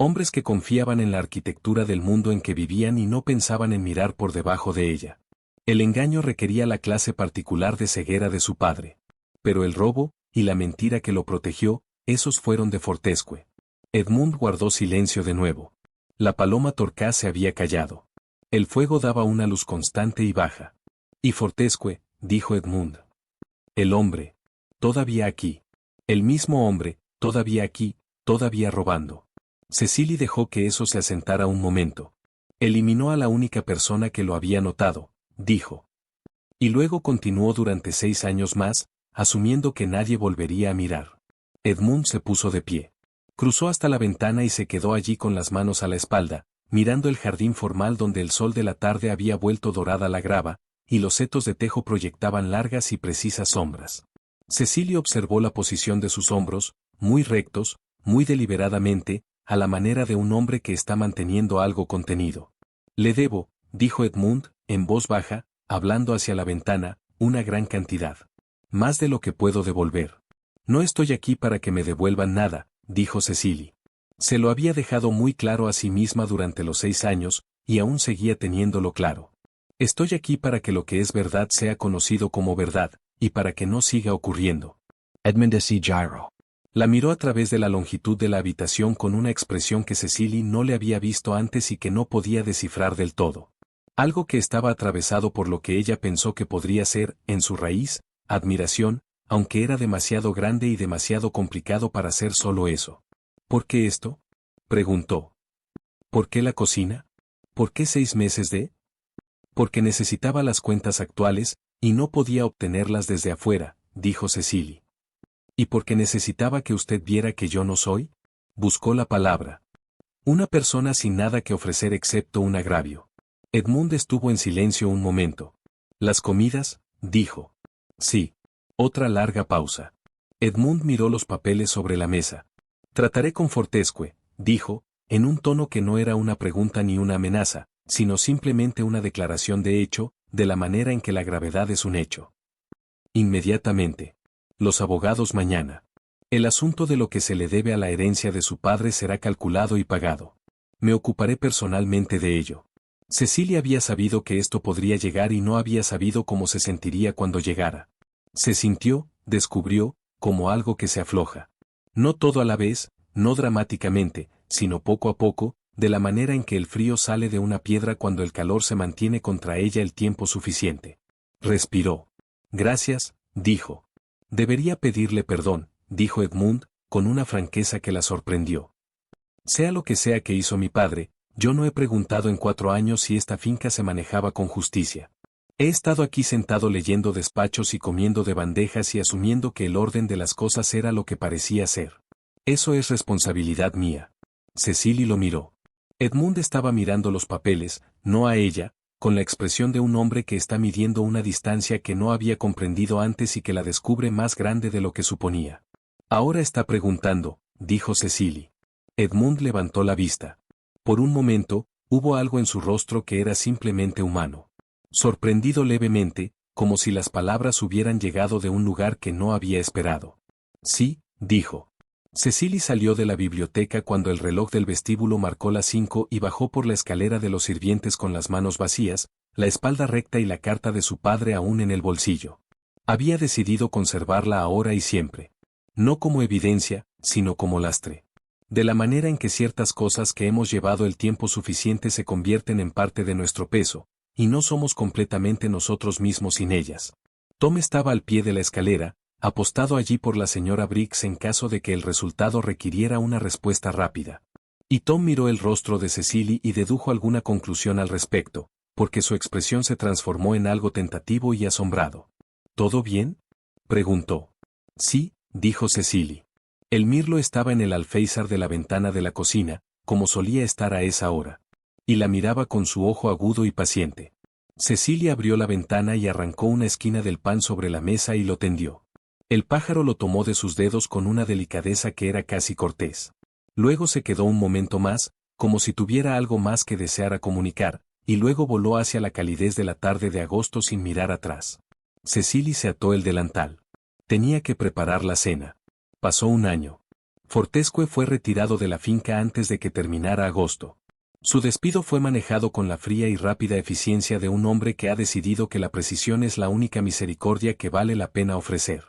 Hombres que confiaban en la arquitectura del mundo en que vivían y no pensaban en mirar por debajo de ella. El engaño requería la clase particular de ceguera de su padre. Pero el robo, y la mentira que lo protegió, esos fueron de Fortescue. Edmund guardó silencio de nuevo. La paloma torcaz se había callado. El fuego daba una luz constante y baja. «Y Fortescue», dijo Edmund. «El hombre. Todavía aquí. El mismo hombre, todavía aquí, todavía robando». Cecily dejó que eso se asentara un momento. Eliminó a la única persona que lo había notado, dijo. Y luego continuó durante 6 años más, asumiendo que nadie volvería a mirar. Edmund se puso de pie. Cruzó hasta la ventana y se quedó allí con las manos a la espalda, mirando el jardín formal donde el sol de la tarde había vuelto dorada la grava, y los setos de tejo proyectaban largas y precisas sombras. Cecily observó la posición de sus hombros, muy rectos, muy deliberadamente, a la manera de un hombre que está manteniendo algo contenido. «Le debo», dijo Edmund, en voz baja, hablando hacia la ventana, «una gran cantidad. Más de lo que puedo devolver. No estoy aquí para que me devuelvan nada», dijo Cecily. Se lo había dejado muy claro a sí misma durante los 6 años, y aún seguía teniéndolo claro. Estoy aquí para que lo que es verdad sea conocido como verdad, y para que no siga ocurriendo. Edmund S. Gyro. La miró a través de la longitud de la habitación con una expresión que Cecily no le había visto antes y que no podía descifrar del todo. Algo que estaba atravesado por lo que ella pensó que podría ser, en su raíz, admiración, aunque era demasiado grande y demasiado complicado para ser solo eso. ¿Por qué esto?, preguntó. ¿Por qué la cocina? ¿Por qué 6 meses de? Porque necesitaba las cuentas actuales, y no podía obtenerlas desde afuera, dijo Cecily. ¿Y porque necesitaba que usted viera que yo no soy? Buscó la palabra. Una persona sin nada que ofrecer excepto un agravio. Edmund estuvo en silencio un momento. ¿Las comidas?, dijo. Sí. Otra larga pausa. Edmund miró los papeles sobre la mesa. Trataré con Fortescue, dijo, en un tono que no era una pregunta ni una amenaza, sino simplemente una declaración de hecho, de la manera en que la gravedad es un hecho. Inmediatamente. Los abogados mañana. El asunto de lo que se le debe a la herencia de su padre será calculado y pagado. Me ocuparé personalmente de ello. Cecilia había sabido que esto podría llegar y no había sabido cómo se sentiría cuando llegara. Se sintió, descubrió, como algo que se afloja. No todo a la vez, no dramáticamente, sino poco a poco, de la manera en que el frío sale de una piedra cuando el calor se mantiene contra ella el tiempo suficiente. Respiró. Gracias, dijo. Debería pedirle perdón, dijo Edmund, con una franqueza que la sorprendió. Sea lo que sea que hizo mi padre, yo no he preguntado en 4 años si esta finca se manejaba con justicia. He estado aquí sentado leyendo despachos y comiendo de bandejas y asumiendo que el orden de las cosas era lo que parecía ser. Eso es responsabilidad mía. Cecily lo miró. Edmund estaba mirando los papeles, no a ella, con la expresión de un hombre que está midiendo una distancia que no había comprendido antes y que la descubre más grande de lo que suponía. Ahora está preguntando, dijo Cecily. Edmund levantó la vista. Por un momento, hubo algo en su rostro que era simplemente humano. Sorprendido levemente, como si las palabras hubieran llegado de un lugar que no había esperado. Sí, dijo. Cecily salió de la biblioteca cuando el reloj del vestíbulo marcó las 5 y bajó por la escalera de los sirvientes con las manos vacías, la espalda recta y la carta de su padre aún en el bolsillo. Había decidido conservarla ahora y siempre. No como evidencia, sino como lastre. De la manera en que ciertas cosas que hemos llevado el tiempo suficiente se convierten en parte de nuestro peso, y no somos completamente nosotros mismos sin ellas. Tom estaba al pie de la escalera, apostado allí por la señora Briggs en caso de que el resultado requiriera una respuesta rápida. Y Tom miró el rostro de Cecily y dedujo alguna conclusión al respecto, porque su expresión se transformó en algo tentativo y asombrado. ¿Todo bien?, preguntó. Sí, dijo Cecily. El mirlo estaba en el alféizar de la ventana de la cocina, como solía estar a esa hora. Y la miraba con su ojo agudo y paciente. Cecilia abrió la ventana y arrancó una esquina del pan sobre la mesa y lo tendió. El pájaro lo tomó de sus dedos con una delicadeza que era casi cortés. Luego se quedó un momento más, como si tuviera algo más que deseara comunicar, y luego voló hacia la calidez de la tarde de agosto sin mirar atrás. Cecily se ató el delantal. Tenía que preparar la cena. Pasó un año. Fortescue fue retirado de la finca antes de que terminara agosto. Su despido fue manejado con la fría y rápida eficiencia de un hombre que ha decidido que la precisión es la única misericordia que vale la pena ofrecer.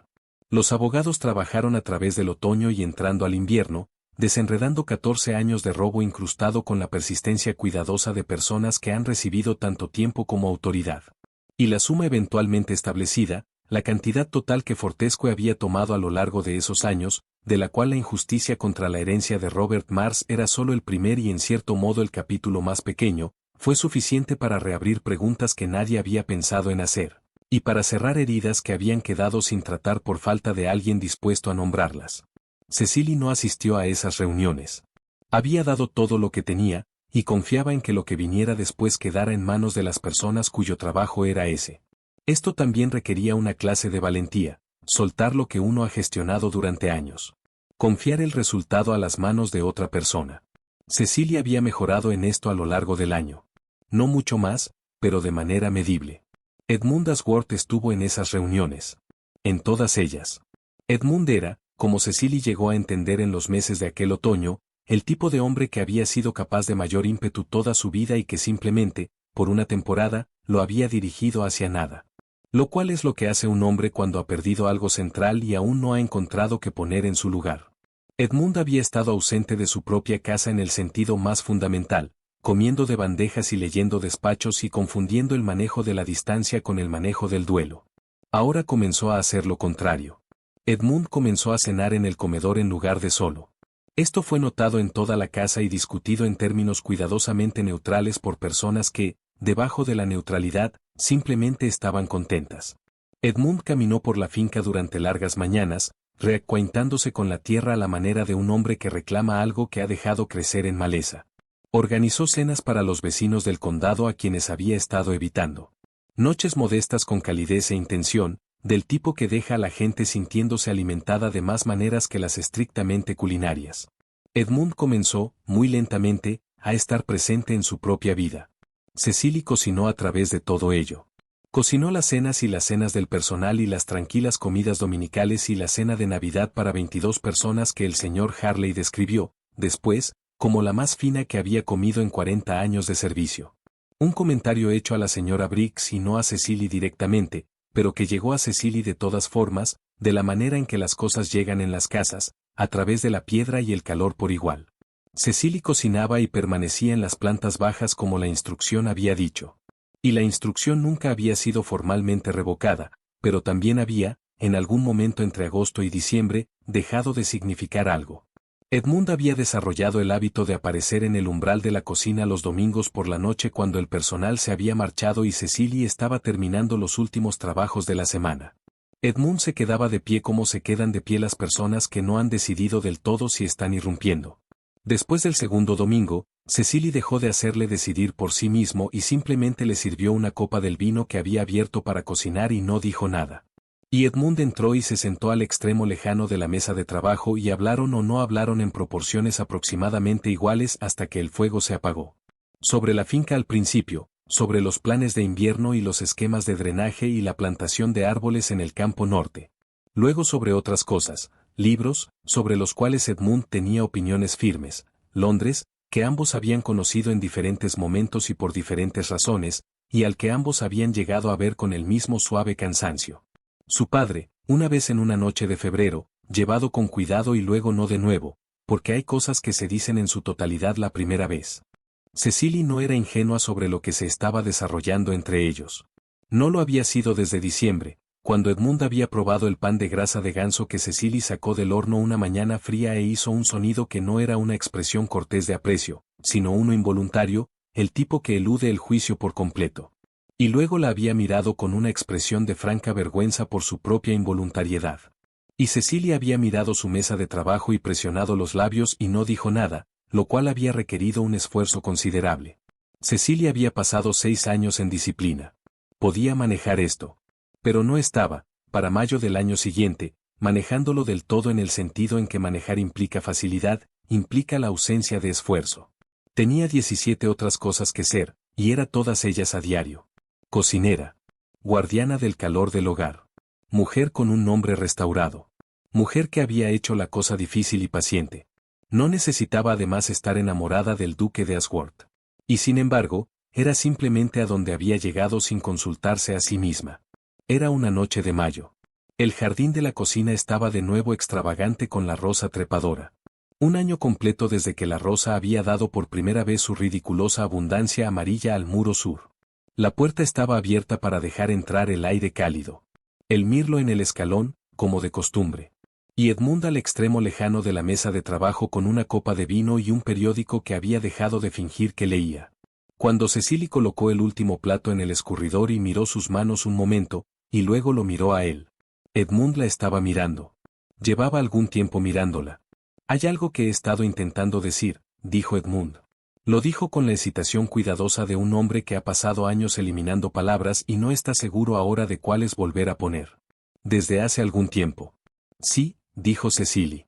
Los abogados trabajaron a través del otoño y entrando al invierno, desenredando 14 años de robo incrustado con la persistencia cuidadosa de personas que han recibido tanto tiempo como autoridad. Y la suma eventualmente establecida, la cantidad total que Fortescue había tomado a lo largo de esos años, de la cual la injusticia contra la herencia de Robert Mars era solo el primer y en cierto modo el capítulo más pequeño, fue suficiente para reabrir preguntas que nadie había pensado en hacer, y para cerrar heridas que habían quedado sin tratar por falta de alguien dispuesto a nombrarlas. Cecily no asistió a esas reuniones. Había dado todo lo que tenía, y confiaba en que lo que viniera después quedara en manos de las personas cuyo trabajo era ese. Esto también requería una clase de valentía, soltar lo que uno ha gestionado durante años. Confiar el resultado a las manos de otra persona. Cecilia había mejorado en esto a lo largo del año. No mucho más, pero de manera medible. Edmund Ashworth estuvo en esas reuniones. En todas ellas. Edmund era, como Cecily llegó a entender en los meses de aquel otoño, el tipo de hombre que había sido capaz de mayor ímpetu toda su vida y que simplemente, por una temporada, lo había dirigido hacia nada. Lo cual es lo que hace un hombre cuando ha perdido algo central y aún no ha encontrado qué poner en su lugar. Edmund había estado ausente de su propia casa en el sentido más fundamental, comiendo de bandejas y leyendo despachos y confundiendo el manejo de la distancia con el manejo del duelo. Ahora comenzó a hacer lo contrario. Edmund comenzó a cenar en el comedor en lugar de solo. Esto fue notado en toda la casa y discutido en términos cuidadosamente neutrales por personas que, debajo de la neutralidad, simplemente estaban contentas. Edmund caminó por la finca durante largas mañanas, reacuentándose con la tierra a la manera de un hombre que reclama algo que ha dejado crecer en maleza. Organizó cenas para los vecinos del condado a quienes había estado evitando. Noches modestas con calidez e intención, del tipo que deja a la gente sintiéndose alimentada de más maneras que las estrictamente culinarias. Edmund comenzó, muy lentamente, a estar presente en su propia vida. Cecily cocinó a través de todo ello. Cocinó las cenas y las cenas del personal y las tranquilas comidas dominicales y la cena de Navidad para 22 personas que el señor Harley describió, después, como la más fina que había comido en 40 años de servicio. Un comentario hecho a la señora Briggs y no a Cecily directamente, pero que llegó a Cecily de todas formas, de la manera en que las cosas llegan en las casas, a través de la piedra y el calor por igual. Cecily cocinaba y permanecía en las plantas bajas como la instrucción había dicho. Y la instrucción nunca había sido formalmente revocada, pero también había, en algún momento entre agosto y diciembre, dejado de significar algo. Edmund había desarrollado el hábito de aparecer en el umbral de la cocina los domingos por la noche cuando el personal se había marchado y Cecily estaba terminando los últimos trabajos de la semana. Edmund se quedaba de pie como se quedan de pie las personas que no han decidido del todo si están irrumpiendo. Después del segundo domingo, Cecily dejó de hacerle decidir por sí mismo y simplemente le sirvió una copa del vino que había abierto para cocinar y no dijo nada. Y Edmund entró y se sentó al extremo lejano de la mesa de trabajo y hablaron o no hablaron en proporciones aproximadamente iguales hasta que el fuego se apagó. Sobre la finca al principio, sobre los planes de invierno y los esquemas de drenaje y la plantación de árboles en el campo norte. Luego sobre otras cosas, libros, sobre los cuales Edmund tenía opiniones firmes, Londres, que ambos habían conocido en diferentes momentos y por diferentes razones, y al que ambos habían llegado a ver con el mismo suave cansancio. Su padre, una vez en una noche de febrero, llevado con cuidado y luego no de nuevo, porque hay cosas que se dicen en su totalidad la primera vez. Cecily no era ingenua sobre lo que se estaba desarrollando entre ellos. No lo había sido desde diciembre, cuando Edmund había probado el pan de grasa de ganso que Cecily sacó del horno una mañana fría e hizo un sonido que no era una expresión cortés de aprecio, sino uno involuntario, el tipo que elude el juicio por completo. Y luego la había mirado con una expresión de franca vergüenza por su propia involuntariedad. Y Cecily había mirado su mesa de trabajo y presionado los labios y no dijo nada, lo cual había requerido un esfuerzo considerable. Cecily había pasado 6 años en disciplina. Podía manejar esto. Pero no estaba, para mayo del año siguiente, manejándolo del todo en el sentido en que manejar implica facilidad, implica la ausencia de esfuerzo. Tenía 17 otras cosas que ser, y era todas ellas a diario. Cocinera. Guardiana del calor del hogar. Mujer con un nombre restaurado. Mujer que había hecho la cosa difícil y paciente. No necesitaba además estar enamorada del duque de Ashworth. Y sin embargo, era simplemente a donde había llegado sin consultarse a sí misma. Era una noche de mayo. El jardín de la cocina estaba de nuevo extravagante con la rosa trepadora. Un año completo desde que la rosa había dado por primera vez su ridiculosa abundancia amarilla al muro sur. La puerta estaba abierta para dejar entrar el aire cálido. El mirlo en el escalón, como de costumbre. Y Edmund al extremo lejano de la mesa de trabajo con una copa de vino y un periódico que había dejado de fingir que leía. Cuando Cecily colocó el último plato en el escurridor y miró sus manos un momento, y luego lo miró a él. Edmund la estaba mirando. Llevaba algún tiempo mirándola. Hay algo que he estado intentando decir, dijo Edmund. Lo dijo con la hesitación cuidadosa de un hombre que ha pasado años eliminando palabras y no está seguro ahora de cuáles volver a poner. Desde hace algún tiempo. Sí, dijo Cecily.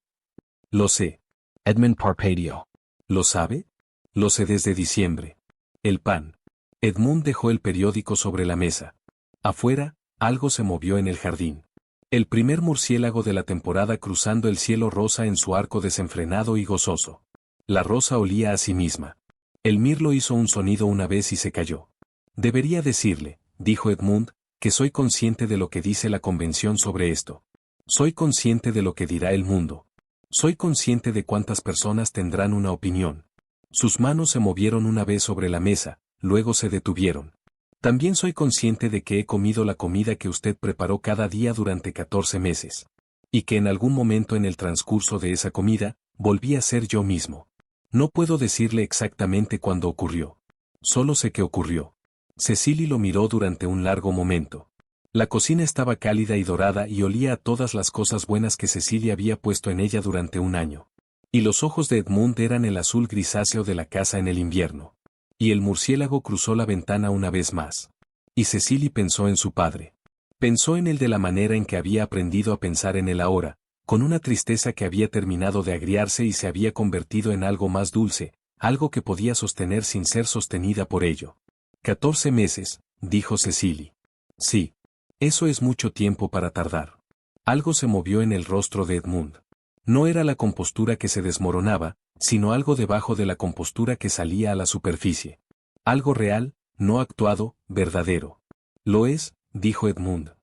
Lo sé. Edmund Parpadio. ¿Lo sabe? Lo sé desde diciembre. El pan. Edmund dejó el periódico sobre la mesa. Afuera, algo se movió en el jardín. El primer murciélago de la temporada cruzando el cielo rosa en su arco desenfrenado y gozoso. La rosa olía a sí misma. El mirlo hizo un sonido una vez y se cayó. Debería decirle, dijo Edmund, que soy consciente de lo que dice la convención sobre esto. Soy consciente de lo que dirá el mundo. Soy consciente de cuántas personas tendrán una opinión. Sus manos se movieron una vez sobre la mesa, luego se detuvieron. También soy consciente de que he comido la comida que usted preparó cada día durante 14 meses. Y que en algún momento en el transcurso de esa comida, volví a ser yo mismo. No puedo decirle exactamente cuándo ocurrió. Solo sé que ocurrió. Cecily lo miró durante un largo momento. La cocina estaba cálida y dorada y olía a todas las cosas buenas que Cecily había puesto en ella durante un año. Y los ojos de Edmund eran el azul grisáceo de la casa en el invierno. Y el murciélago cruzó la ventana una vez más. Y Cecily pensó en su padre. Pensó en él de la manera en que había aprendido a pensar en él ahora, con una tristeza que había terminado de agriarse y se había convertido en algo más dulce, algo que podía sostener sin ser sostenida por ello. 14 meses, dijo Cecily. Sí. Eso es mucho tiempo para tardar. Algo se movió en el rostro de Edmund. No era la compostura que se desmoronaba, sino algo debajo de la compostura que salía a la superficie. Algo real, no actuado, verdadero. Lo es, dijo Edmund.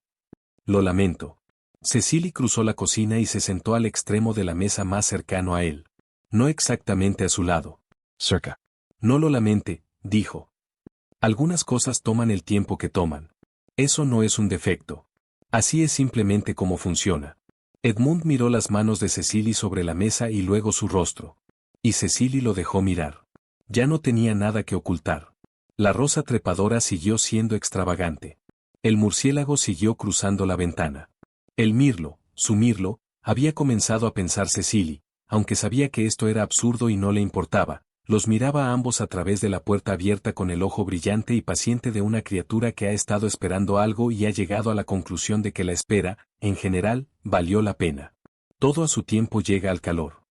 Lo lamento. Cecily cruzó la cocina y se sentó al extremo de la mesa más cercano a él. No exactamente a su lado. Cerca. No lo lamente, dijo. Algunas cosas toman el tiempo que toman. Eso no es un defecto. Así es simplemente como funciona. Edmund miró las manos de Cecily sobre la mesa y luego su rostro. Y Cecily lo dejó mirar. Ya no tenía nada que ocultar. La rosa trepadora siguió siendo extravagante. El murciélago siguió cruzando la ventana. El mirlo, su mirlo, había comenzado a pensar Cecily, aunque sabía que esto era absurdo y no le importaba. Los miraba a ambos a través de la puerta abierta con el ojo brillante y paciente de una criatura que ha estado esperando algo y ha llegado a la conclusión de que la espera, en general, valió la pena. Todo a su tiempo llega al calor.